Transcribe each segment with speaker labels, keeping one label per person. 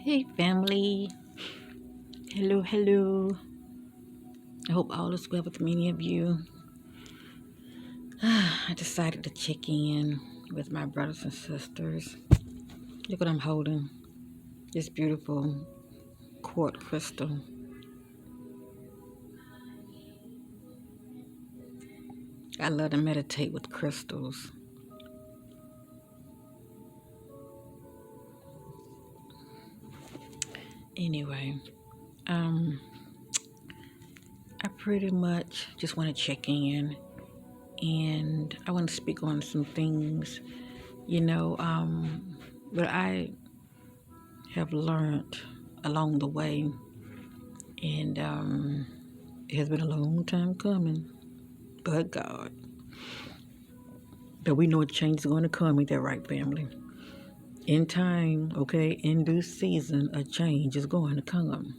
Speaker 1: Hey family, hello. I hope all is well with many of you. I decided to check in with my brothers and sisters. Look what I'm holding. This beautiful quartz crystal. I love to meditate with crystals. Anyway, um, I pretty much just want to check in and I want to speak on some things, you know, that I have learned along the way. And it has been a long time coming, but God. But we know a change is going to come. Ain't that right, family? In time, okay, in due season, a change is going to come.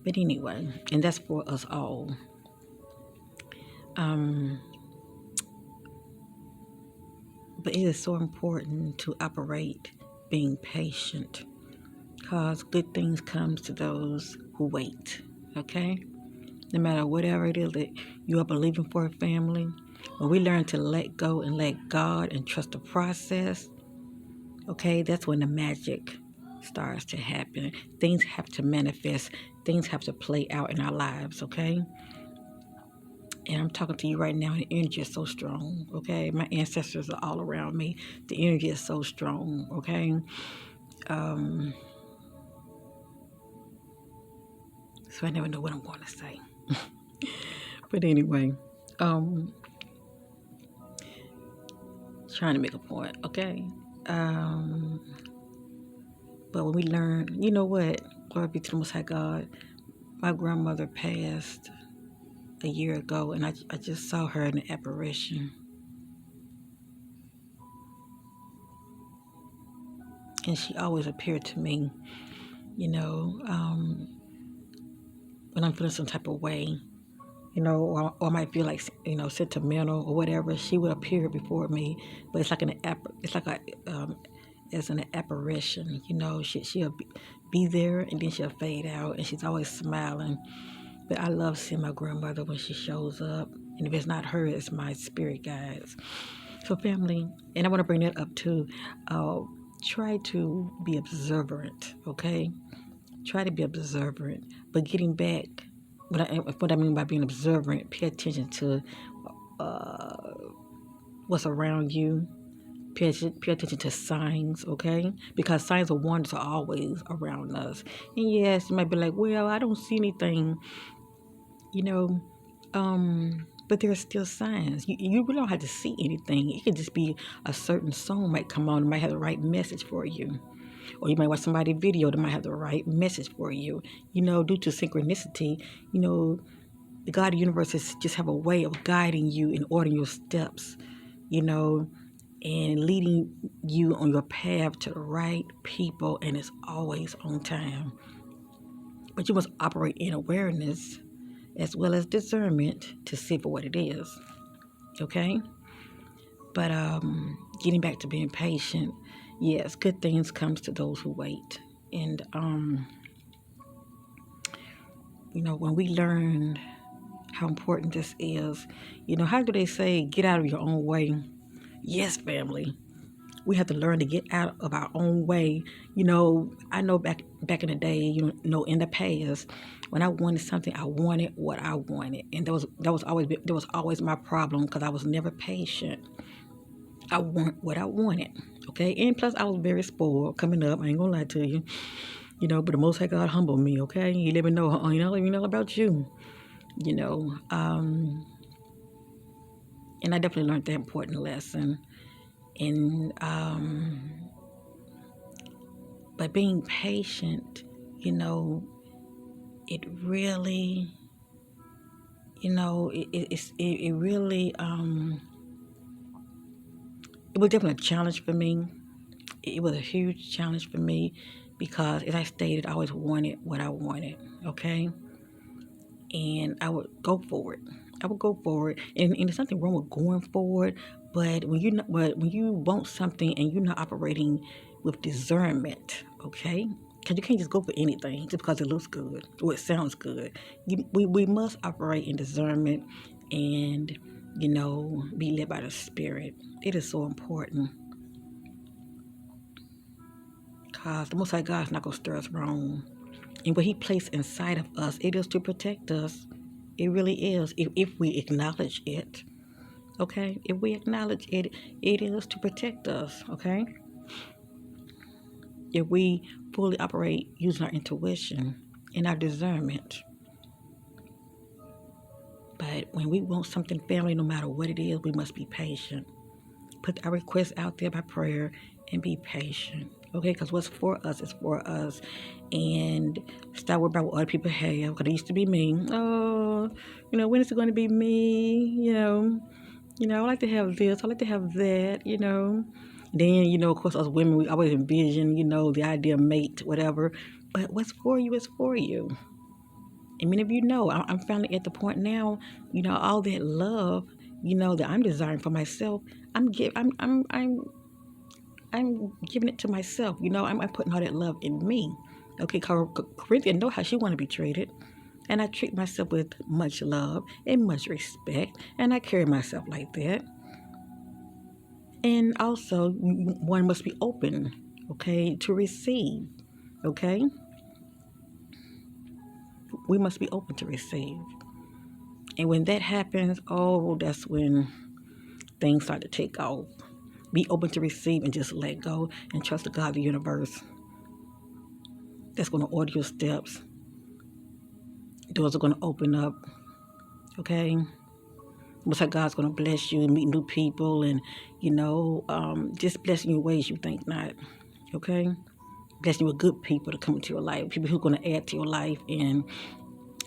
Speaker 1: But anyway, and that's for us all. Um, but it is so important to operate being patient, cause good things comes to those who wait. Okay, no matter whatever it is that you are believing for a family, when we learn to let go and let God and trust the process, okay, that's when the magic starts to happen. Things have to manifest. Things have to play out in our lives, okay? And I'm talking to you right now, and the energy is so strong, okay? My ancestors are all around me. The energy is so strong, okay? So I never know what I'm going to say. But anyway, um, trying to make a point, okay? Um, but when we learn, you know what? Glory be to the Most High God. My grandmother passed a year ago, and I just saw her in an apparition. And she always appeared to me, you know, when I'm feeling some type of way, you know, or I might feel like, you know, sentimental or whatever. She would appear before me, but it's like as an apparition, you know. She'll be there and then she'll fade out, and she's always smiling. But I love seeing my grandmother when she shows up, and if it's not her, it's my spirit guides. So family, and I want to bring that up too. Try to be observant, okay? Try to be observant, but getting back, what I mean by being observant, pay attention to uh, what's around you. Pay attention to signs, okay? Because signs of wonders are always around us. And yes, you might be like, well, I don't see anything, you know, but there are still signs. You really don't have to see anything. It could just be a certain song might come on, it might have the right message for you. Or you might watch somebody's video that might have the right message for you. You know, due to synchronicity, you know, the God of the universe just have a way of guiding you and ordering your steps, you know, and leading you on your path to the right people, and it's always on time. But you must operate in awareness as well as discernment to see for what it is. Okay? But getting back to being patient, yes, good things comes to those who wait. And you know, when we learn how important this is, you know, how do they say get out of your own way? Yes, family. We have to learn to get out of our own way. You know, I know back in the day, you know, in the past, when I wanted something, I wanted what I wanted, and that was always my problem because I was never patient. I want what I wanted, okay, and plus I was very spoiled coming up. I ain't gonna lie to you, you know. But the Most High God humbled me, okay. He let me know, let me know about you, you know. And I definitely learned that important lesson. And but being patient, you know, it really, you know, it really it was definitely a challenge for me. It was a huge challenge for me because, as I stated, I always wanted what I wanted, okay, and I would go for it. I would go forward, and there's nothing wrong with going forward. But when you want something and you're not operating with discernment, okay, Because you can't just go for anything just because it looks good or it sounds good. We must operate in discernment and, be led by the Spirit. It is so important. Because the Most High God is not going to stir us wrong. And what He placed inside of us, it is to protect us. It really is. If we acknowledge it, okay? If we acknowledge it, it is to protect us, okay? If we fully operate using our intuition and our discernment. But when we want something, family, no matter what it is, we must be patient. Put our requests out there by prayer and be patient. Okay, because what's for us is for us. And stop worrying about what other people have. Because it used to be me. Oh, when is it going to be me? I like to have this. I like to have that, Then, of course, us women, we always envision, the idea of mate, whatever. But what's for you is for you. And many of you know, I'm finally at the point now, all that love, that I'm desiring for myself, I'm giving it to myself. I'm putting all that love in me. Okay, Corinthians know how she want to be treated. And I treat myself with much love and much respect. And I carry myself like that. And also, one must be open, okay, to receive, okay? We must be open to receive. And when that happens, that's when things start to take off. Be open to receive and just let go and trust the God of the universe. That's going to order your steps. Doors are going to open up, okay? Looks like God's going to bless you and meet new people and, just blessing you in ways you think not, okay? Blessing you with good people to come into your life, people who are going to add to your life and,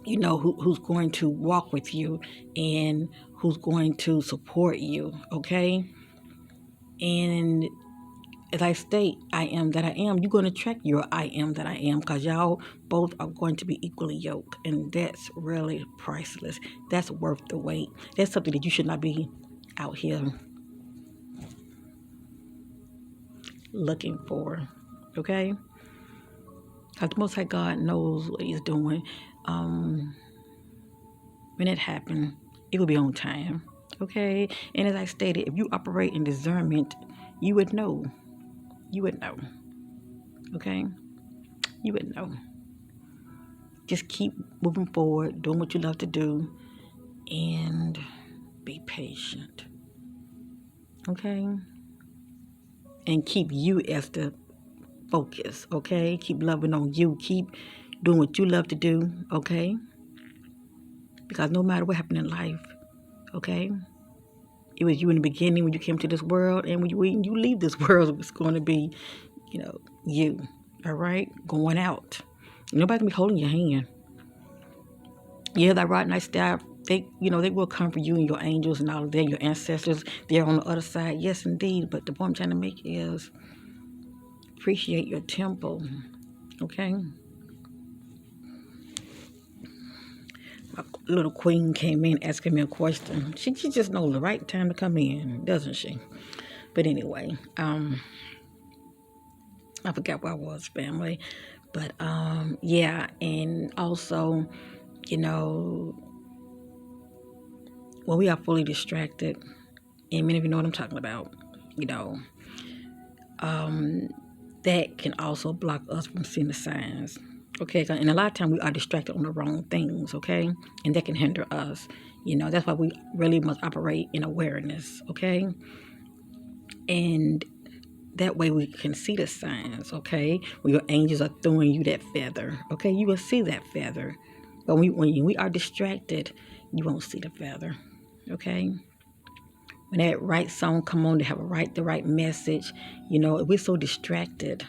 Speaker 1: who's going to walk with you and who's going to support you, okay? And as I state, I am that I am, you're going to track your I am that I am because y'all both are going to be equally yoked. And that's really priceless. That's worth the wait. That's something that you should not be out here looking for, okay? Because the Most High God knows what He's doing. When it happened, it will be on time, okay? And as I stated, if you operate in discernment, you would know. You would know, okay? You would know. Just keep moving forward, doing what you love to do, and be patient, okay? And keep you as the focus, okay? Keep loving on you. Keep doing what you love to do, okay? Because no matter what happened in life, okay? It was you in the beginning when you came to this world, and when you leave this world, it's going to be, you, all right? Going out. Nobody can be holding your hand. Yeah, that right nice staff, they will come for you and your angels and all of that, your ancestors. They're on the other side. Yes, indeed. But the point I'm trying to make is appreciate your temple, okay? My little queen came in asking me a question. She just knows the right time to come in, doesn't she? But anyway, I forgot where I was, family. But yeah, and also, when we are fully distracted, and many of you know what I'm talking about, that can also block us from seeing the signs. Okay, and a lot of times we are distracted on the wrong things, okay? And that can hinder us. That's why we really must operate in awareness, okay? And that way we can see the signs, okay? When your angels are throwing you that feather, okay? You will see that feather. But when we are distracted, you won't see the feather, okay? When that right song come on, they have the right message. If we're so distracted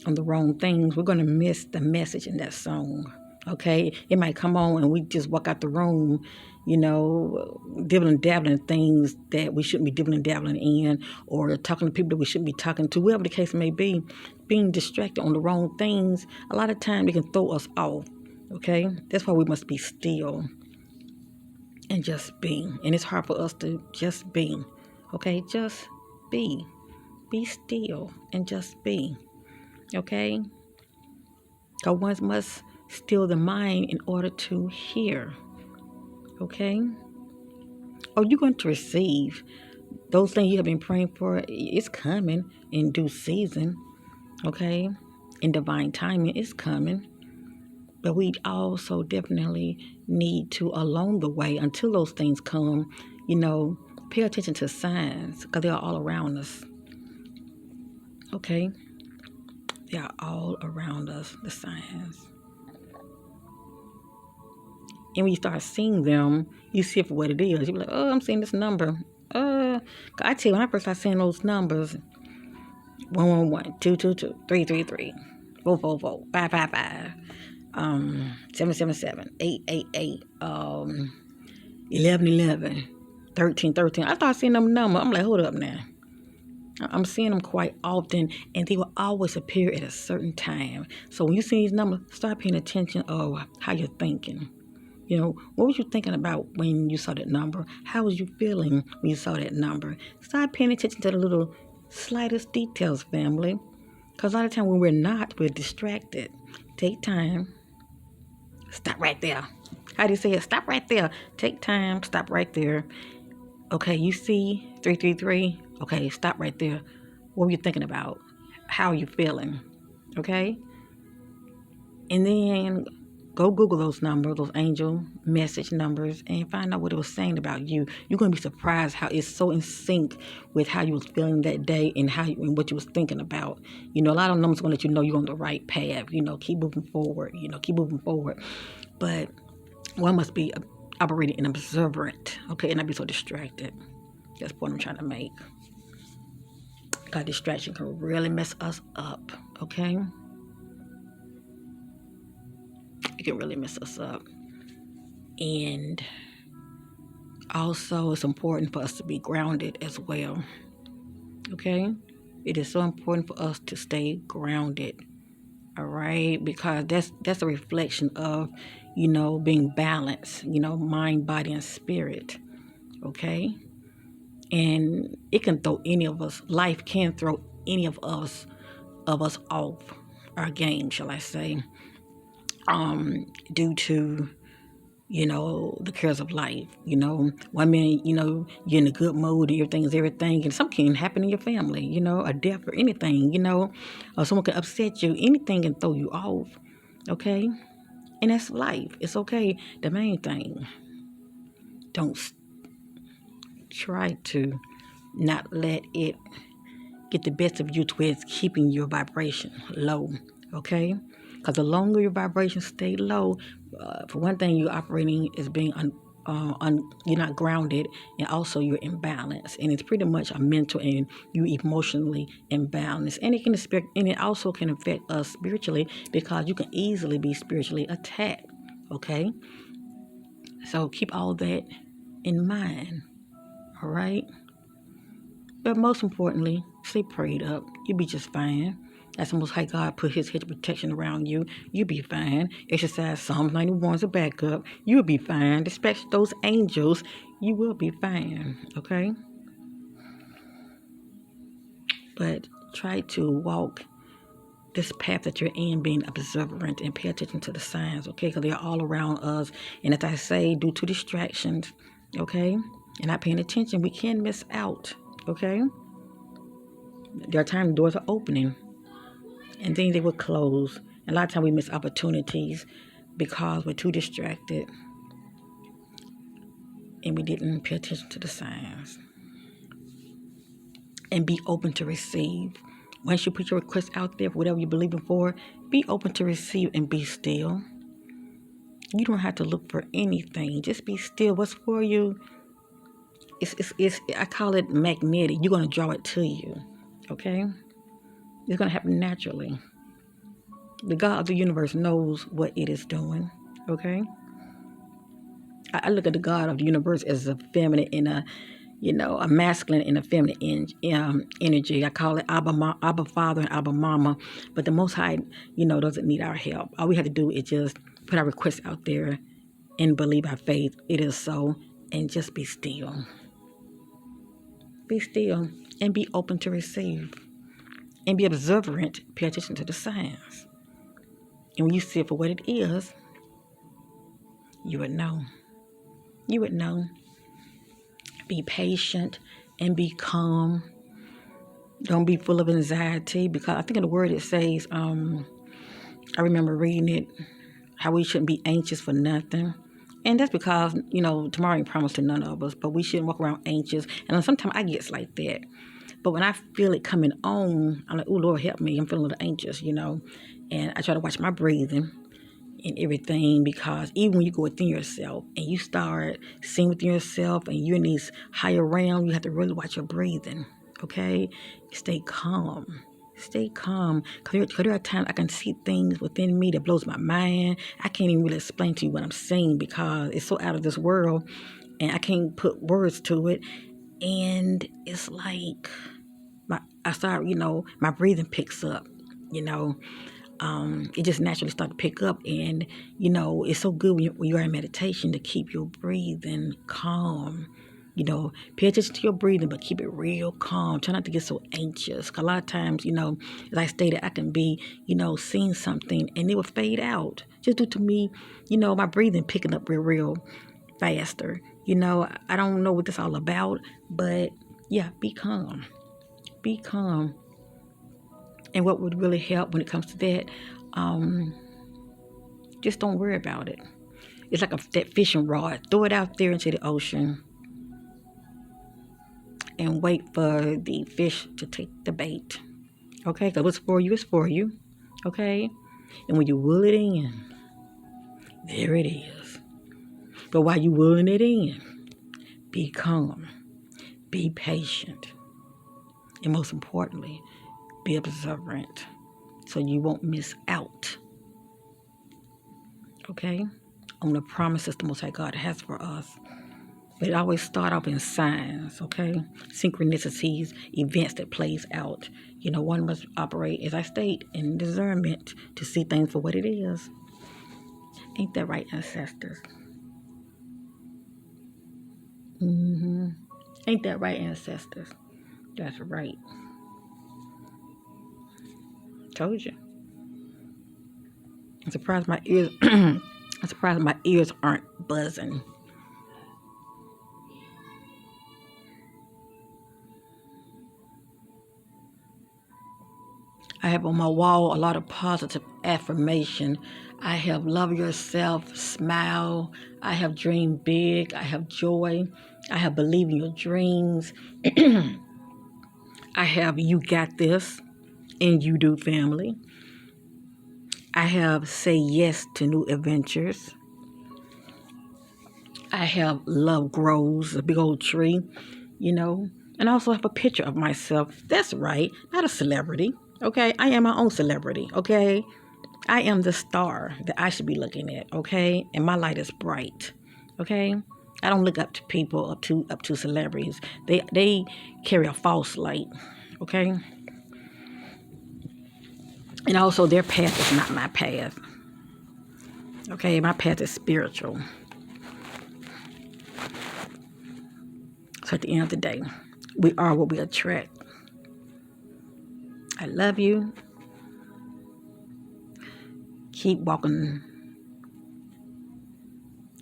Speaker 1: on the wrong things, we're going to miss the message in that song, okay? It might come on and we just walk out the room, dibbling and dabbling things that we shouldn't be dibbling and dabbling in, or talking to people that we shouldn't be talking to, whatever the case may be. Being distracted on the wrong things, a lot of times it can throw us off, okay? That's why we must be still and just be. And it's hard for us to just be, okay? Just be. Be still and just be. Okay? Because one must still the mind in order to hear. Okay? Or you're going to receive. Those things you have been praying for, it's coming in due season. Okay? In divine timing, it's coming. But we also definitely need to, along the way, until those things come, pay attention to signs because they are all around us. Okay? They are all around us, the signs. And when you start seeing them, you see it for what it is. You're like, oh, I'm seeing this number. I tell you, when I first started seeing those numbers, 111, 222, 333, 444, 555, 777, 888, 1111, 1313. I started seeing them numbers. I'm like, hold up now. I'm seeing them quite often, and they will always appear at a certain time. So when you see these numbers, start paying attention of how you're thinking. What was you thinking about when you saw that number? How was you feeling when you saw that number? Start paying attention to the little slightest details, family. Because a lot of time when we're distracted. Take time. Stop right there. How do you say it? Stop right there. Take time. Stop right there. Okay, you see 333. Okay, stop right there. What were you thinking about? How are you feeling? Okay? And then go Google those numbers, those angel message numbers, and find out what it was saying about you. You're going to be surprised how it's so in sync with how you was feeling that day and what you was thinking about. A lot of numbers are going to let you know you're on the right path. Keep moving forward. Keep moving forward. But one must be operating in observant, okay, and not be so distracted. That's the point I'm trying to make. Because distraction can really mess us up, okay? It can really mess us up. And also, it's important for us to be grounded as well. Okay? It is so important for us to stay grounded. All right? Because that's a reflection of, being balanced, mind, body, and spirit. Okay? And it can throw any of us, life can throw any of us off our game, shall I say, due to the cares of life. 1 minute, you're in a good mood and everything is everything, and something can happen in your family, a death or anything, or someone can upset you. Anything can throw you off, okay? And that's life. It's okay. The main thing, don't try to not let it get the best of you to where it's keeping your vibration low, okay? Because the longer your vibration stay low, for one thing, you're operating as being you're not grounded, and also you're imbalanced, and it's pretty much a mental and you emotionally imbalanced, and it also can affect us spiritually because you can easily be spiritually attacked. Okay, so keep all that in mind. All right. But most importantly, stay prayed up. You'll be just fine. As the Most High God put His hedge of protection around you, you'll be fine. Exercise Psalm 91 as a backup. You'll be fine. Dispatch those angels. You will be fine. Okay? But try to walk this path that you're in, being observant, and pay attention to the signs, okay? Because they're all around us. And as I say, due to distractions, okay? And not paying attention, we can miss out, okay? There are times doors are opening and then they will close. And a lot of times we miss opportunities because we're too distracted and we didn't pay attention to the signs. And be open to receive. Once you put your request out there for whatever you're believing for, be open to receive and be still. You don't have to look for anything. Just be still. What's for you, it's I call it magnetic. You're going to draw it to you. Okay? It's going to happen naturally. The God of the universe knows what it is doing. Okay? I look at the God of the universe as a feminine and a masculine and a feminine energy. I call it Abba Father and Abba Mama. But the Most High, doesn't need our help. All we have to do is just put our requests out there and believe by faith it is so, and just be still. Be still and be open to receive. And be observant. Pay attention to the signs. And when you see it for what it is, you would know. You would know. Be patient and be calm. Don't be full of anxiety, because I think in the word it says, I remember reading it, how we shouldn't be anxious for nothing. And that's because, tomorrow ain't promised to none of us, but we shouldn't walk around anxious. And sometimes I get like that. But when I feel it coming on, I'm like, oh, Lord, help me. I'm feeling a little anxious, And I try to watch my breathing and everything, because even when you go within yourself and you start seeing within yourself and you're in these higher realms, you have to really watch your breathing, okay? Stay calm. Stay calm. Because there are times I can see things within me that blows my mind. I can't even really explain to you what I'm saying because it's so out of this world and I can't put words to it. And it's like my breathing picks up, it just naturally started to pick up. And, it's so good when you are in meditation to keep your breathing calm. Pay attention to your breathing, but keep it real calm. Try not to get so anxious. 'Cause a lot of times, as I stated, I can be, seeing something and it will fade out. Just due to me, my breathing picking up real faster. I don't know what this all about, but yeah, be calm. Be calm. And what would really help when it comes to that, just don't worry about it. It's like that fishing rod. Throw it out there into the ocean and wait for the fish to take the bait. Okay? Because what's for you is for you. Okay? And when you will it in, there it is. But while you willing it in, be calm. Be patient. And most importantly, be observant so you won't miss out. Okay? On the promises the Most High God has for us. But it always starts off in signs, okay? Synchronicities, events that plays out. One must operate, as I state, in discernment to see things for what it is. Ain't that right, ancestors? Ain't that right, ancestors? That's right. Told you. I'm surprised my ears. I'm surprised my ears aren't buzzing. I have on my wall a lot of positive affirmation. I have love yourself, smile. I have dream big. I have joy. I have believe in your dreams. I have you got this, and you do, family. I have say yes to new adventures. I have love grows, a big old tree, And I also have a picture of myself. That's right, not a celebrity. Okay, I am my own celebrity. Okay, I am the star that I should be looking at. Okay, and my light is bright. Okay, I don't look up to people, up to celebrities. They carry a false light. Okay, and also their path is not my path. Okay, my path is spiritual. So at the end of the day, we are what we attract. I love you. Keep walking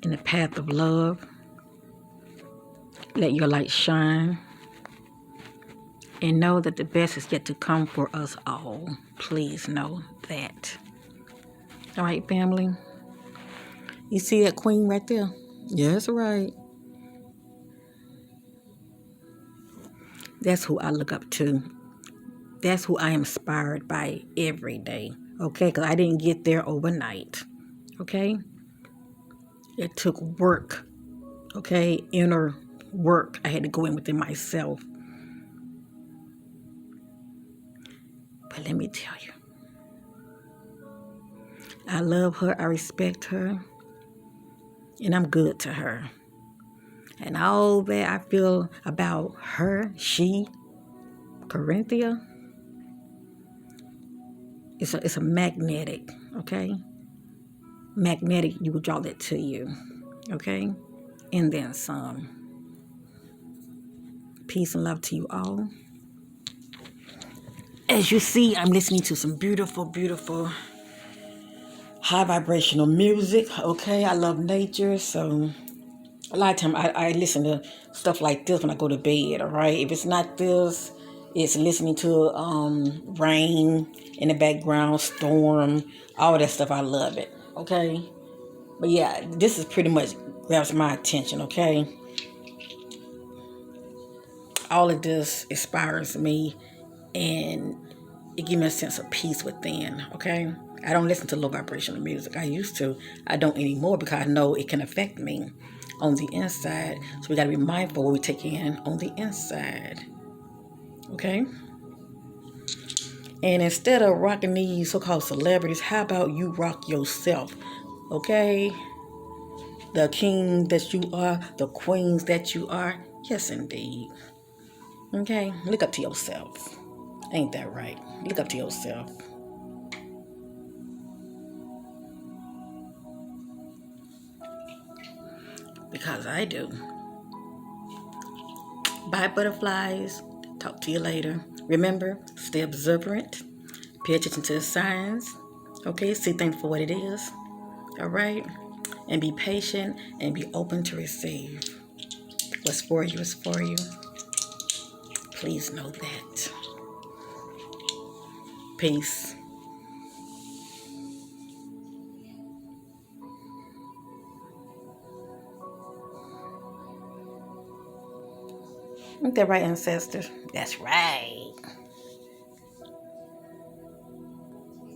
Speaker 1: in the path of love. Let your light shine. And know that the best is yet to come for us all. Please know that. All right, family. You see that queen right there? Yeah, that's right. That's who I look up to. That's who I am inspired by every day. Okay? Because I didn't get there overnight. Okay? It took work. Okay? Inner work. I had to go in within myself. But let me tell you. I love her. I respect her. And I'm good to her. And all that I feel about her, she, Corinthia, it's a magnetic, okay? Magnetic, you will draw that to you, okay? And then some. Peace and love to you all. As you see, I'm listening to some beautiful, beautiful high vibrational music. Okay, I love nature, so a lot of time I listen to stuff like this when I go to bed. All right, if it's not this, it's listening to rain in the background, storm, all that stuff. I love it. Okay, but yeah, this is pretty much grabs my attention. Okay, all of this inspires me, and it gives me a sense of peace within. Okay, I don't listen to low vibrational music. I used to. I don't anymore because I know it can affect me on the inside. So we got to be mindful what we take in on the inside. Okay. And instead of rocking these so-called celebrities, how about you rock yourself? Okay. The king that you are, the queens that you are. Yes, indeed. Okay. Look up to yourself. Ain't that right? Look up to yourself. Because I do. Bye, butterflies. Talk to you later. Remember, stay observant. Pay attention to the signs. Okay, see things for what it is. All right? And be patient and be open to receive. What's for you is for you. Please know that. Peace. Ain't that right, ancestors? That's right.